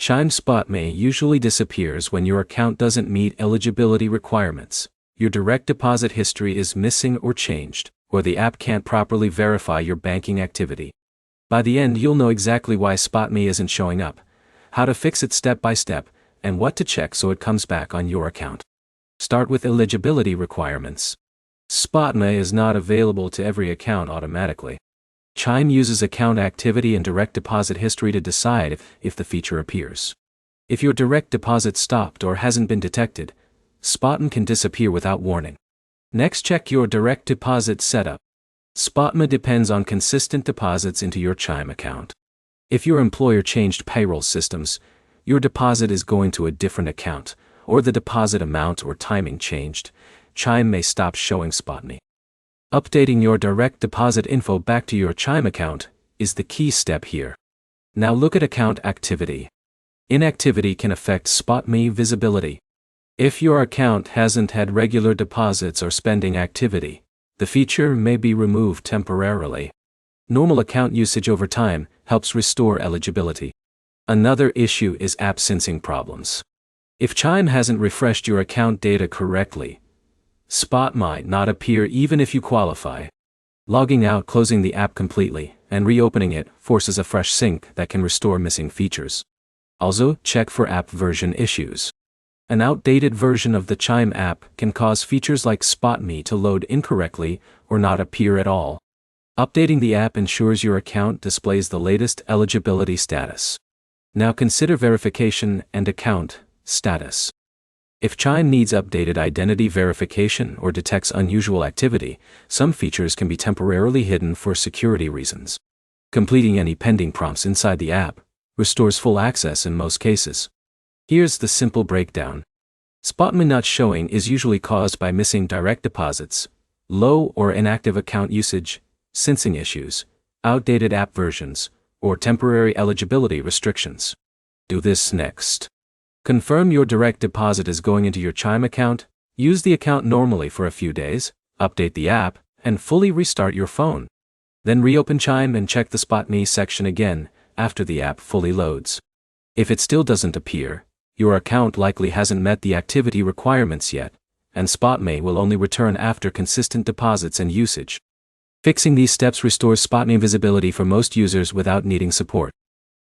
Chime SpotMe usually disappears when your account doesn't meet eligibility requirements, your direct deposit history is missing or changed, or the app can't properly verify your banking activity. By the end, you'll know exactly why SpotMe isn't showing up, how to fix it step by step, and what to check so it comes back on your account. Start with eligibility requirements. SpotMe is not available to every account automatically. Chime uses account activity and direct deposit history to decide if the feature appears. If your direct deposit stopped or hasn't been detected, SpotMe can disappear without warning. Next, check your direct deposit setup. SpotMe depends on consistent deposits into your Chime account. If your employer changed payroll systems, your deposit is going to a different account, or the deposit amount or timing changed, Chime may stop showing SpotMe. Updating your direct deposit info back to your Chime account is the key step here. Now look at account activity. Inactivity can affect SpotMe visibility. If your account hasn't had regular deposits or spending activity, the feature may be removed temporarily. Normal account usage over time helps restore eligibility. Another issue is app syncing problems. If Chime hasn't refreshed your account data correctly, Spot might not appear even if you qualify. Logging out, closing the app completely, and reopening it forces a fresh sync that can restore missing features. Also, check for app version issues. An outdated version of the Chime app can cause features like SpotMe to load incorrectly or not appear at all. Updating the app ensures your account displays the latest eligibility status. Now consider verification and account status. If Chime needs updated identity verification or detects unusual activity, some features can be temporarily hidden for security reasons. Completing any pending prompts inside the app restores full access in most cases. Here's the simple breakdown. SpotMe not showing is usually caused by missing direct deposits, low or inactive account usage, syncing issues, outdated app versions, or temporary eligibility restrictions. Do this next. Confirm your direct deposit is going into your Chime account, use the account normally for a few days, update the app, and fully restart your phone. Then reopen Chime and check the SpotMe section again after the app fully loads. If it still doesn't appear, your account likely hasn't met the activity requirements yet, and SpotMe will only return after consistent deposits and usage. Fixing these steps restores SpotMe visibility for most users without needing support.